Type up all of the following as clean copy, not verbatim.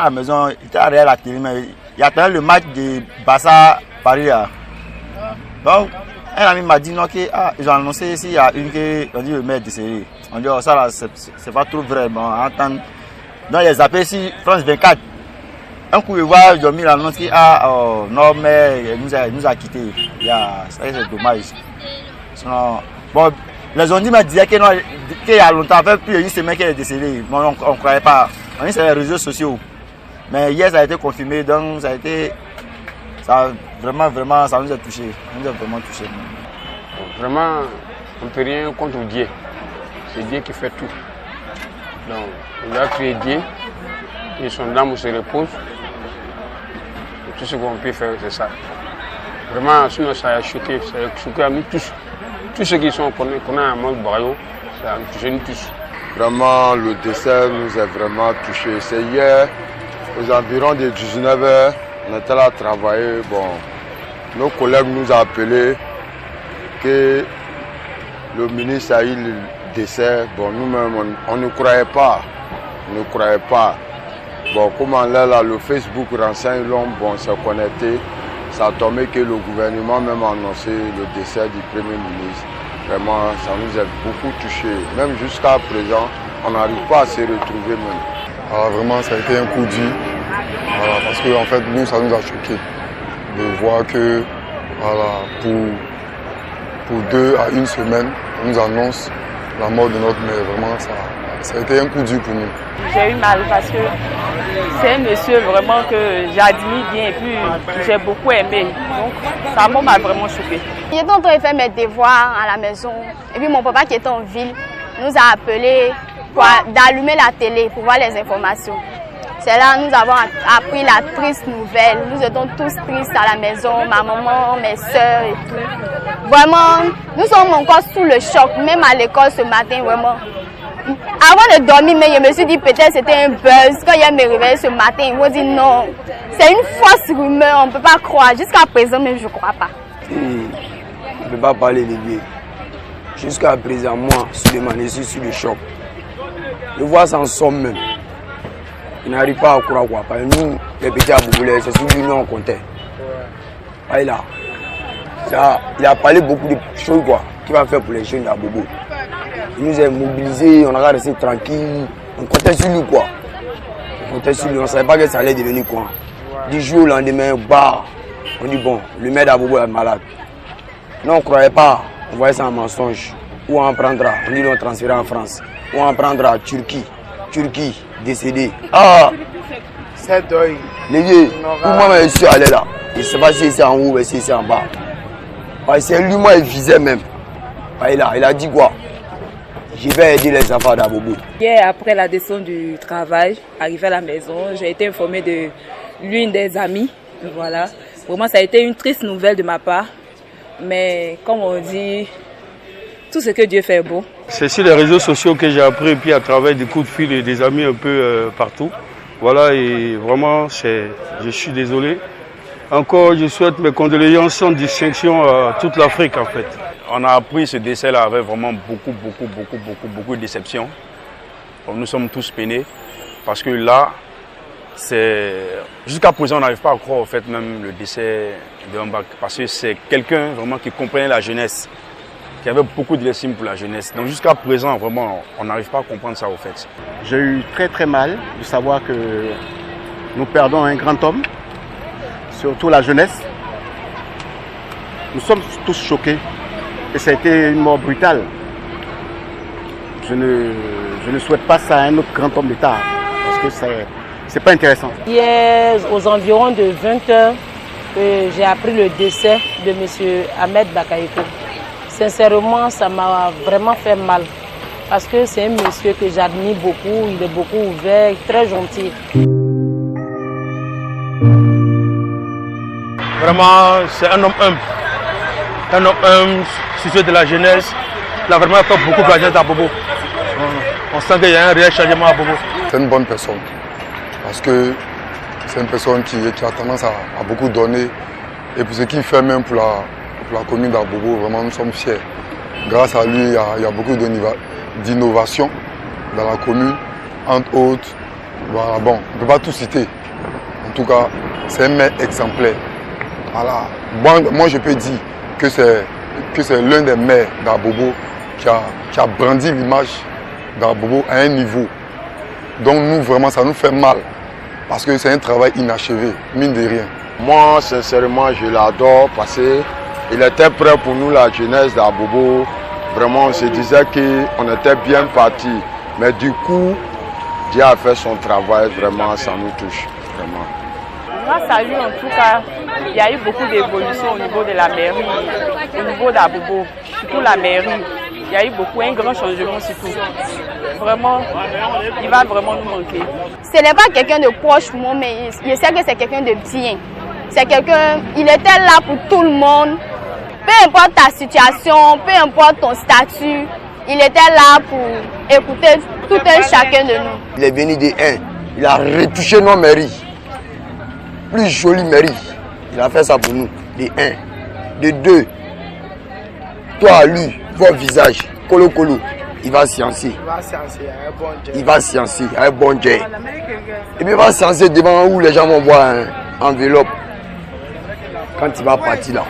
à la maison, il était derrière la télé, mais il attendait le match de Barça-Paris. Donc, un ami m'a dit non, ils ont annoncé s'il y a une qui on dit le maire décédé. On dit oh, ça là, c'est pas trop vrai. Bon, entendre. Donc, ils appellent ici France 24. Un coup, ils voient, ils ont mis l'annonce qui non, mais il nous a quittés. C'est dommage. Sinon, bon, les gens me disaient qu'il y a longtemps, fait plus d'une semaine qu'elle est décédée. Bon, on ne croyait pas. On dit c'est les réseaux sociaux. Mais hier, ça a été confirmé, donc ça a été. Ça vraiment, ça nous a touchés. Ça nous a vraiment touchés. Vraiment, on ne peut rien contre Dieu. C'est Dieu qui fait tout. Donc, il a créé Dieu, et son âme se repose. Tout ce qu'on peut faire, c'est ça. Vraiment, sinon ça a choqué à nous tous. Tous ceux qui sont connus à Mont-Barreau, ça a touché nous tous. Vraiment, le décès nous a vraiment touchés. C'est hier, aux environs de 19h, on était là à travailler. Bon, nos collègues nous ont appelés que le ministre a eu le décès. Bon, nous-mêmes, on ne croyait pas. On ne croyait pas. Bon, comme on l'a là, le Facebook renseigne l'homme, bon, s'est connecté. Ça a tombé que le gouvernement même a annoncé le décès du Premier ministre. Vraiment, ça nous a beaucoup touchés. Même jusqu'à présent, on n'arrive pas à se retrouver même. Alors vraiment, ça a été un coup dur. Voilà, parce que en fait, nous, ça nous a choqués de voir que voilà, pour 2 à 1 semaine, on nous annonce la mort de notre mère. Vraiment, ça a été un coup dur pour nous. J'ai eu mal parce que c'est un monsieur vraiment que j'admire bien et puis j'ai beaucoup aimé. Donc ça m'a vraiment choqué. J'étais en train de faire mes devoirs à la maison et puis mon papa qui était en ville nous a appelé d'allumer la télé pour voir les informations. C'est là que nous avons appris la triste nouvelle. Nous étions tous tristes à la maison, ma maman, mes soeurs et tout. Vraiment, nous sommes encore sous le choc, même à l'école ce matin, vraiment. Avant de dormir, mais je me suis dit peut-être c'était un buzz. Quand il me réveillé ce matin, ils m'ont dit non, c'est une fausse rumeur, on ne peut pas croire. Jusqu'à présent, même je ne crois pas. Je ne peux pas parler de lui. Jusqu'à présent, moi, je suis sous le choc. Je vois ça en somme même. Il n'arrive pas à croire quoi. Parce que nous, les petits Abougolais, c'est celui que nous on comptait. Il a parlé beaucoup de choses quoi, qu'il va faire pour les jeunes d'Abobo. Il nous a mobilisés, on a resté tranquille. On comptait sur lui quoi. On comptait sur lui, on ne savait pas que ça allait devenir quoi. Du jour au lendemain, bah, on dit bon, le maire d'Abobo est malade. Non, on ne croyait pas, on voyait ça en mensonge. Où on prendra, on dit on transférer en France. Où on prendra Turquie, décédé. Ah, C'est deuil. Les vieux, moi je suis allé là. Je ne sais pas si c'est en haut ou si c'est en bas. C'est lui, moi, il visait même. Il a dit quoi? Je vais aider les enfants d'Abobo. Hier, après la descente du travail, arrivé à la maison, j'ai été informée de l'une des amies. Voilà. Vraiment, ça a été une triste nouvelle de ma part. Mais comme on dit, tout ce que Dieu fait est bon. C'est sur les réseaux sociaux que j'ai appris, et puis à travers des coups de fil et des amis un peu partout. Voilà, et vraiment, je suis désolé. Encore, je souhaite mes condoléances sans distinction à toute l'Afrique en fait. On a appris ce décès-là avec vraiment beaucoup de déception. Nous sommes tous peinés parce que là, jusqu'à présent, on n'arrive pas à croire au fait même le décès de Mbak parce que c'est quelqu'un vraiment qui comprenait la jeunesse, qui avait beaucoup de l'estime pour la jeunesse. Donc jusqu'à présent, vraiment, on n'arrive pas à comprendre ça au fait. J'ai eu très mal de savoir que nous perdons un grand homme, surtout la jeunesse. Nous sommes tous choqués et ça a été une mort brutale. Je ne souhaite pas ça à un autre grand homme d'État parce que c'est pas intéressant. Hier, aux environs de 20h, j'ai appris le décès de M. Ahmed Bakayoko. Sincèrement, ça m'a vraiment fait mal parce que c'est un monsieur que j'admire beaucoup, il est beaucoup ouvert, très gentil. Vraiment, c'est un homme humble. Un homme humble, soucieux de la jeunesse. Il a vraiment fait beaucoup pour la jeunesse d'Abobo. On sent qu'il y a un réel changement à Bobo. C'est une bonne personne. Parce que c'est une personne qui a tendance à beaucoup donner. Et pour ce qu'il fait même pour la commune d'Abobo, vraiment nous sommes fiers. Grâce à lui, il y a beaucoup d'innovation dans la commune. Entre autres, Voilà, bon, on ne peut pas tout citer. En tout cas, c'est un maire exemplaire. Voilà. Moi, je peux dire que c'est l'un des maires d'Abobo qui a brandi l'image d'Abobo à un niveau. Donc nous, vraiment, ça nous fait mal. Parce que c'est un travail inachevé, mine de rien. Moi, sincèrement, je l'adore parce qu'il était prêt pour nous, la jeunesse d'Abobo. Vraiment, on se disait qu'on était bien parti. Mais du coup, Dieu a fait son travail, vraiment, ça nous touche. Vraiment. Grâce à lui, en tout cas, il y a eu beaucoup d'évolutions au niveau de la mairie, au niveau d'Abobo, surtout la mairie. Il y a eu un grand changement surtout. Vraiment, il va vraiment nous manquer. Ce n'est pas quelqu'un de proche pour moi, mais je sais que c'est quelqu'un de bien. C'est quelqu'un, il était là pour tout le monde. Peu importe ta situation, peu importe ton statut, il était là pour écouter tout un chacun de nous. Il est venu de 1, il a retouché nos mairies. Plus jolie mairie. Il a fait ça pour nous. De 1. De 2. Toi, lui, votre visage, colo colo, il va sciencer. Il va sciencer, un bon Dieu. Et puis il va sciencer devant où les gens vont voir une enveloppe. Quand il va partir là,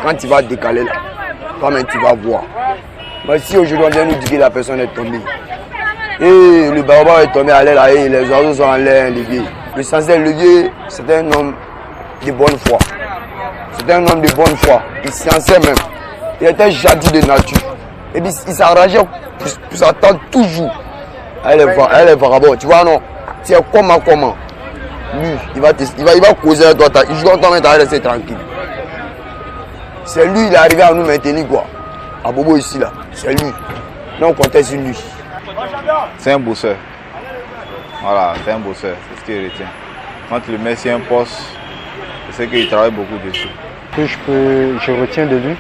quand il va décaler là, toi-même tu vas voir. Mais si aujourd'hui on vient nous dire que la personne est tombée, et le barbar est tombé à l'air là, et les oiseaux sont en l'air levier. Le censeur levier, c'est un homme de bonne foi. C'est un homme de bonne foi. Il sciençait même. Il était gentil de nature. Et puis il s'arrangeait pour s'attendre toujours. Elle est vagabond. Tu vois, non? C'est comment. Lui, il va causer avec toi. Il joue en temps, mais tu vas rester tranquille. C'est lui, il est arrivé à nous maintenir quoi. À Bobo ici, là. C'est lui. Donc on comptait sur lui. C'est un bosseur. Voilà, c'est un bosseur, c'est ce qu'il retient. Quand le met sur un poste, c'est qu'il travaille beaucoup dessus. Ce que je retiens de lui,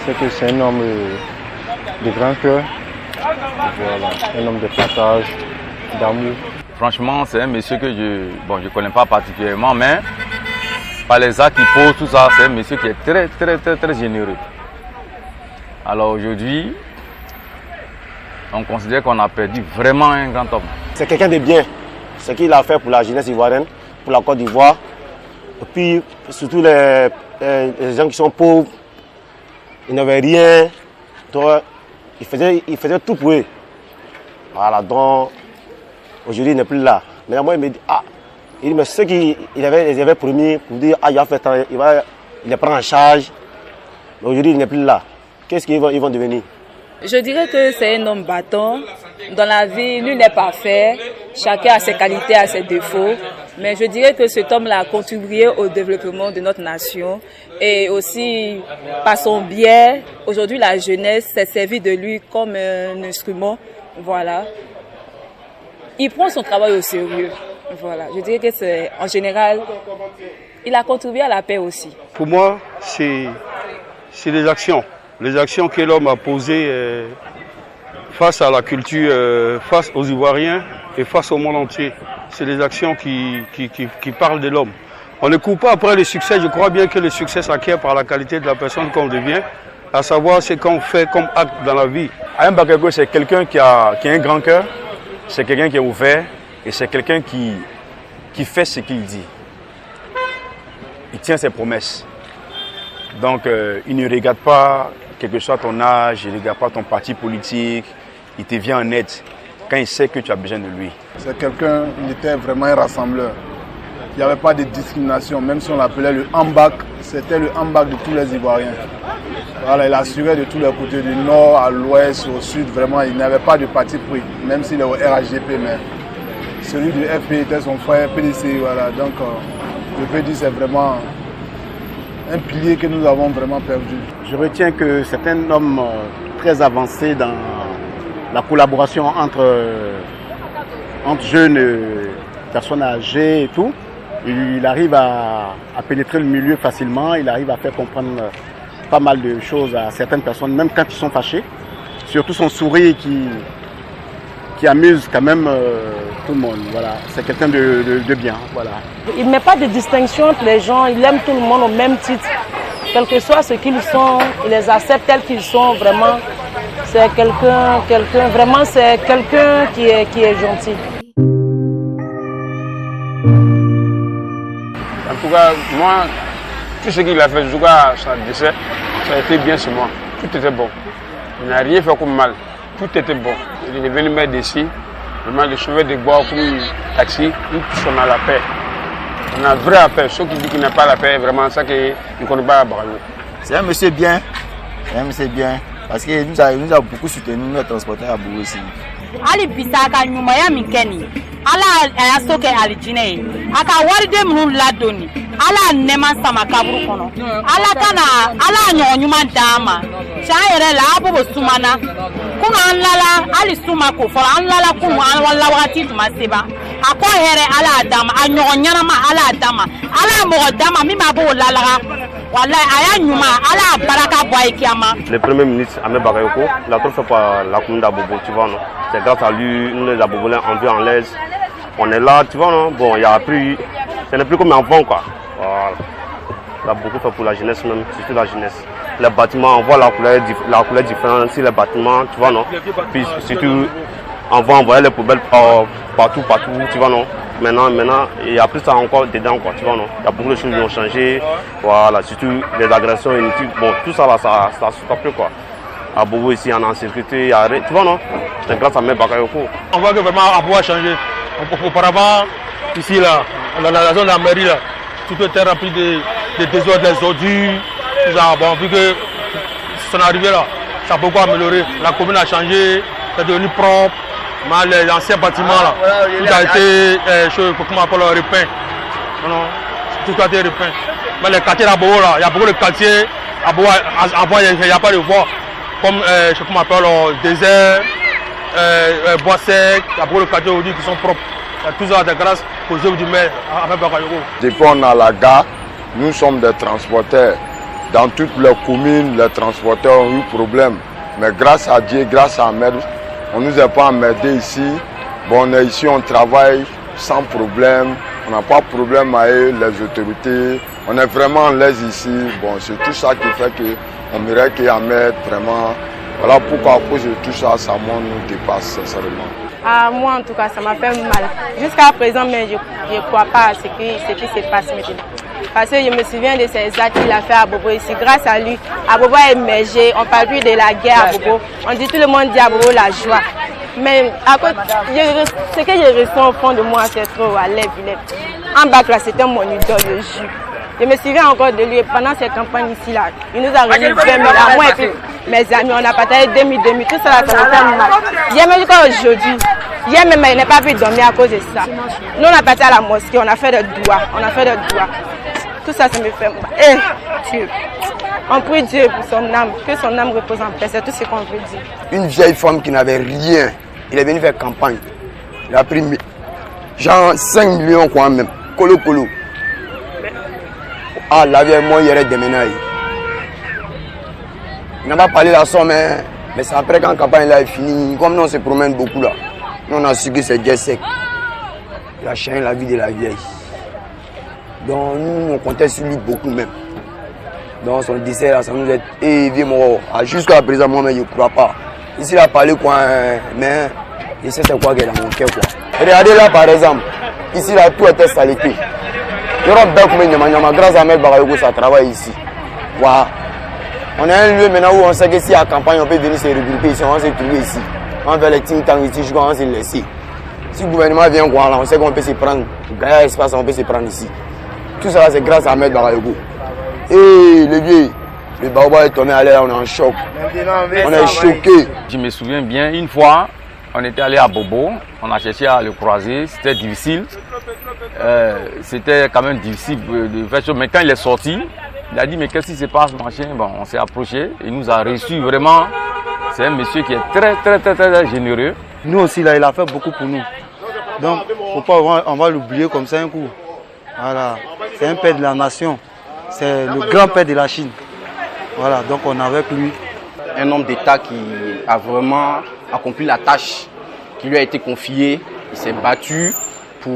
c'est que c'est un homme de grand cœur, voilà, un homme de partage, d'amour. Franchement, c'est un monsieur que je connais pas particulièrement, mais par les actes qu'il pose, tout ça, c'est un monsieur qui est très généreux. Alors aujourd'hui, on considère qu'on a perdu vraiment un grand homme. C'est quelqu'un de bien. Ce qu'il a fait pour la jeunesse ivoirienne, pour la Côte d'Ivoire. Et puis, surtout les gens qui sont pauvres, ils n'avaient rien. Donc, il faisait tout pour eux. Voilà, donc, aujourd'hui, il n'est plus là. Mais moi, il me dit, mais ceux qui avaient promis pour dire, il va faire tant, il les prend en charge. Mais aujourd'hui, il n'est plus là. Qu'est-ce qu'ils vont devenir? Je dirais que c'est un homme battant. Dans la vie, nul n'est parfait. Chacun a ses qualités, a ses défauts. Mais je dirais que cet homme-là a contribué au développement de notre nation. Et aussi, par son biais, aujourd'hui, la jeunesse s'est servie de lui comme un instrument. Voilà. Il prend son travail au sérieux. Voilà. Je dirais que c'est, en général, il a contribué à la paix aussi. Pour moi, c'est des actions. Les actions que l'homme a posées face à la culture, face aux Ivoiriens et face au monde entier. C'est des actions qui parlent de l'homme. On ne court pas après le succès. Je crois bien que le succès s'acquiert par la qualité de la personne qu'on devient, à savoir ce qu'on fait comme acte dans la vie. Ayem Bakayoko, c'est quelqu'un qui a un grand cœur, c'est quelqu'un qui est ouvert et c'est quelqu'un qui fait ce qu'il dit. Il tient ses promesses. Donc, il ne regarde pas, quel que soit ton âge, il ne regarde pas ton parti politique, il te vient en aide quand il sait que tu as besoin de lui. C'est quelqu'un, il était vraiment un rassembleur. Il n'y avait pas de discrimination, même si on l'appelait le Ambak, c'était le Ambak de tous les Ivoiriens. Voilà, il assurait de tous les côtés, du nord à l'ouest, au sud, vraiment, il n'avait pas de parti pris, même s'il est au RHDP, mais celui du FP était son frère PDC, voilà, donc je peux dire que c'est vraiment un pilier que nous avons vraiment perdu. Je retiens que c'est un homme très avancé dans la collaboration entre jeunes personnes âgées et tout. Il arrive à pénétrer le milieu facilement, il arrive à faire comprendre pas mal de choses à certaines personnes, même quand ils sont fâchés. Surtout son sourire qui amuse quand même tout le monde. Voilà. C'est quelqu'un de bien. Voilà. Il ne met pas de distinction entre les gens, il aime tout le monde au même titre. Quel que soit ce qu'ils sont, il les accepte tels qu'ils sont. Vraiment, c'est quelqu'un qui est gentil. tout cas, moi, tout ce qu'il a fait jusqu'à son décès, ça a été bien sur moi. Tout était bon. Il n'a rien fait comme mal. Tout était bon. Il est venu mettre ici. Vraiment, les cheveux de bois comme taxi. Nous tous, on a la paix. On a vrai paix. Ceux qui disent qu'il n'a pas la paix, vraiment, ça qu'ils ne connaissent pas Bagayogo. C'est un monsieur bien. C'est un monsieur bien. Parce qu'il nous a beaucoup soutenu, nous a transporté à Bobo ici. Ali bisaka nyuma ya mikeni ala ayasoke alijine aka waride munu ladoni ala nema sama kaburu kono ala kana ala nyonyuma dama chaire la abo sumana kuma anlala ali suma ko fora anlala kuma wala wati tuma seba ako here ala dama anyonyana ma ala dama ala mo dama mi ma bo lalaga. Le Premier ministre Ahmed Bakayoko, il a trop fait pour la commune d'Abobo, tu vois, non? C'est grâce à lui, nous les Abobolins, on vit en l'aise. On est là, tu vois, non? Bon, il a appris, ce n'est plus comme avant, quoi. Voilà. Il a beaucoup fait pour la jeunesse même, surtout la jeunesse. Les bâtiments, on voit la couleur différente, si les bâtiments, tu vois, non? Puis surtout, on va envoyer les poubelles partout, tu vois, non? Maintenant, il y a plus ça encore dedans, quoi, tu vois, non? Il y a beaucoup de choses qui ont changé, voilà, surtout les agressions inutiles, bon, tout ça là, ça stoppe, quoi. À Bobo ici, on est en sécurité, tu vois, non? C'est grâce à Ahmed Bakayoko. On voit que vraiment Abobo a changé. Auparavant, ici, là, dans la zone de la mairie, là, tout était rempli de désordres, des ordures, tout ça. Bon, vu que son arrivée là, ça a beaucoup amélioré. La commune a changé, c'est devenu propre. Les anciens bâtiments là, tout a été comment on appelle repeint. Non, tout a été repeint. Mais les quartiers d'Abobo là, il y a beaucoup de quartiers. Abobo, il n'y a pas de voie. Comme comment on appelle désert, bois sec, il y a beaucoup de quartiers aujourd'hui qui sont propres. Tout ça c'est grâce aux œuvres du maire Ahmed Bakayoko. Depuis on a la gare, nous sommes des transporteurs. Dans toutes les communes, les transporteurs ont eu problème. Mais grâce à Dieu, grâce à Ahmed, on ne nous a pas emmerdé ici. Bon, on est ici, on travaille sans problème. On n'a pas de problème avec les autorités. On est vraiment en l'aise ici. Bon, c'est tout ça qui fait qu'on mérite qu'Ahmed vraiment. Voilà pourquoi à cause de tout ça, ça nous dépasse sincèrement. Moi, en tout cas, ça m'a fait mal. Jusqu'à présent, mais je ne crois pas à ce qui se passe maintenant. Parce que je me souviens de ces actes qu'il a fait à Bobo ici. Grâce à lui, Abobo a émergé. On parle plus de la guerre à Bobo. On dit tout le monde dit à Bobo la joie. Mais à cause, ce que je ressens au fond de moi, c'est trop à lèvres. En bas là, c'était mon idole, je jure. Je me souviens encore de lui pendant cette campagne ici là. Il nous a remis 20 000 à moi et puis mes amis, on a partagé 2000, tout ça là, ça me fait mal. Hier même aujourd'hui, hier même il n'a pas pu dormir à cause de ça. Nous on a parti à la mosquée, on a fait des doigts, Tout ça, ça me fait mal. Eh, Dieu. On prie Dieu pour son âme, que son âme repose en paix, c'est tout ce qu'on veut dire. Une vieille femme qui n'avait rien, il est venu faire campagne. Il a pris genre 5 millions quoi même. Colo. Ah, la vieille, moi, il y aurait des ménages. Il n'a pas parlé de la somme, mais c'est après quand la campagne là est finie. Comme nous, on se promène beaucoup là. Nous, on a su que c'est Dieu sec. Il a changé la vie de la vieille. Donc, nous, on comptait sur lui beaucoup même. Donc, son décès là, ça nous est vieux mort. Jusqu'à présent, moi, je ne crois pas. Ici, il a parlé quoi, mais je sais c'est quoi qu'il est dans mon cœur, quoi. Regardez là, par exemple. Ici, là, tout était saleté. Grâce à Ahmed Bakayoko, ça travaille ici. Wow. On a un lieu maintenant où on sait que si à la campagne, on peut venir se regrouper ici, on va se trouver ici. On va faire les ting tang ici, on va se laisser. Si le gouvernement vient, on sait qu'on peut se prendre. Gaïa espace, on peut se prendre ici. Tout ça, c'est grâce à Ahmed Bakayoko. Et le vieux, le Baoba est tombé à l'air, on est en choc. On est choqué. Je me souviens bien, une fois, on était allé à Bobo, on a cherché à le croiser, c'était difficile. C'était quand même difficile de faire chose. Mais quand il est sorti, il a dit mais qu'est-ce qui se passe, machin. Bon, on s'est approché, il nous a reçus vraiment. C'est un monsieur qui est très généreux. Nous aussi là, il a fait beaucoup pour nous. Donc pourquoi on va l'oublier comme ça un coup? Voilà, c'est un père de la nation, c'est le grand-père de la Chine. Voilà, donc on est avec lui. Un homme d'État qui a vraiment accompli la tâche qui lui a été confiée. Il s'est battu pour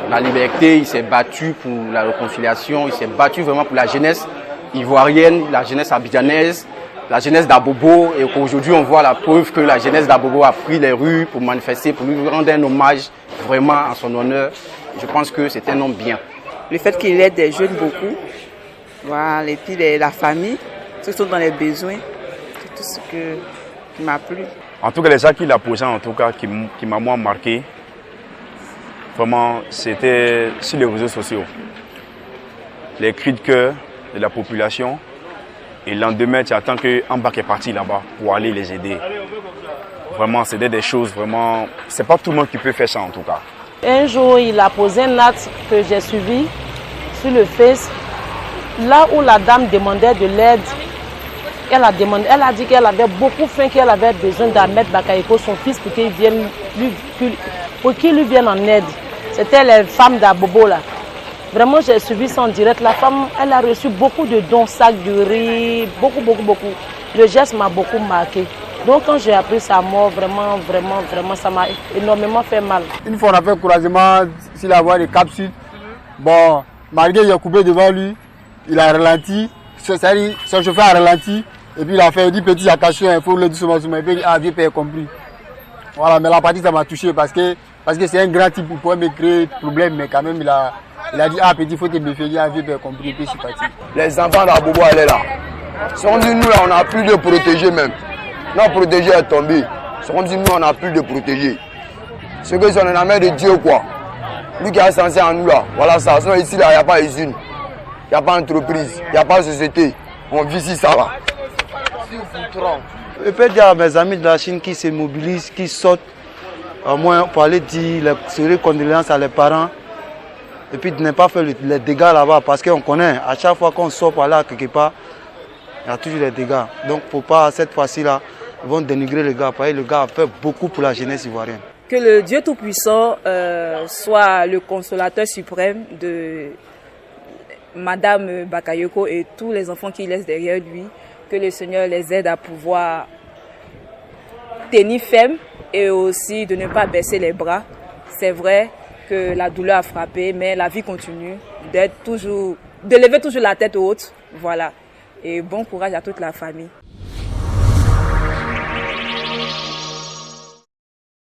la liberté, il s'est battu pour la réconciliation, il s'est battu vraiment pour la jeunesse ivoirienne, la jeunesse abidjanaise, la jeunesse d'Abobo. Et qu'aujourd'hui, on voit la preuve que la jeunesse d'Abobo a pris les rues pour manifester, pour lui rendre un hommage vraiment en son honneur. Je pense que c'est un homme bien. le fait qu'il aide des jeunes beaucoup. Voilà, et puis la famille, ceux qui sont dans les besoins, c'est tout ce qui m'a plu. En tout cas, les actes qu'il a posés, en tout cas, qui m'a moi marqué, vraiment, c'était sur les réseaux sociaux. Les cris de cœur de la population. Et le lendemain, tu attends qu'un bac est parti là-bas pour aller les aider. Vraiment, c'était des choses, vraiment... C'est pas tout le monde qui peut faire ça, en tout cas. Un jour, il a posé un acte que j'ai suivi sur le Face. Là où la dame demandait de l'aide, elle a dit qu'elle avait beaucoup faim, qu'elle avait besoin d'Ahmed Bakayoko, son fils, pour qu'il lui vienne en aide. C'était les femmes d'Abobo là. Vraiment, j'ai suivi ça en direct. La femme, elle a reçu beaucoup de dons, sacs de riz, beaucoup. Le geste m'a beaucoup marqué. Donc quand j'ai appris sa mort, vraiment, ça m'a énormément fait mal. Une fois on a fait couragement sur la voie de Cap-Sud. Bon, malgré il a coupé devant lui, il a ralenti. Son chauffeur a ralenti. Et puis il a fait 10 petites actions, il faut le doucement. Il fait ah, Dieu paye compris. Voilà, mais la partie ça m'a touché parce que c'est un grand type, il pourrait me créer des problèmes, mais quand même il a dit ah petit, il faut te méfier, ah, Dieu paye compris, et puis je suis parti. Les enfants d'Abobo, elle est là. Sont dit nous là, on n'a plus de protéger même. Notre protégé est tombé. Sont dit nous, on n'a plus de protéger. Ce que c'est la main de Dieu quoi. Lui qui est censé en nous là. Voilà ça. Sinon ici là, il n'y a pas usine. Il n'y a pas d'entreprise. Il n'y a pas de société. On vit ici ça là. Je peux dire à mes amis de la Chine qui se mobilisent, qui sortent, au moins pour aller dire les condoléances à les parents. Et puis de ne pas faire les dégâts là-bas. Parce qu'on connaît, à chaque fois qu'on sort par là quelque part, il y a toujours des dégâts. Donc faut pas, cette fois-ci là, ils vont dénigrer le gars. Parce que le gars a fait beaucoup pour la jeunesse ivoirienne. Que le Dieu Tout-Puissant soit le consolateur suprême de Madame Bakayoko et tous les enfants qu'il laisse derrière lui. Que le Seigneur les aide à pouvoir tenir ferme et aussi de ne pas baisser les bras. C'est vrai que la douleur a frappé, mais la vie continue, de lever toujours la tête haute. Voilà. Et bon courage à toute la famille.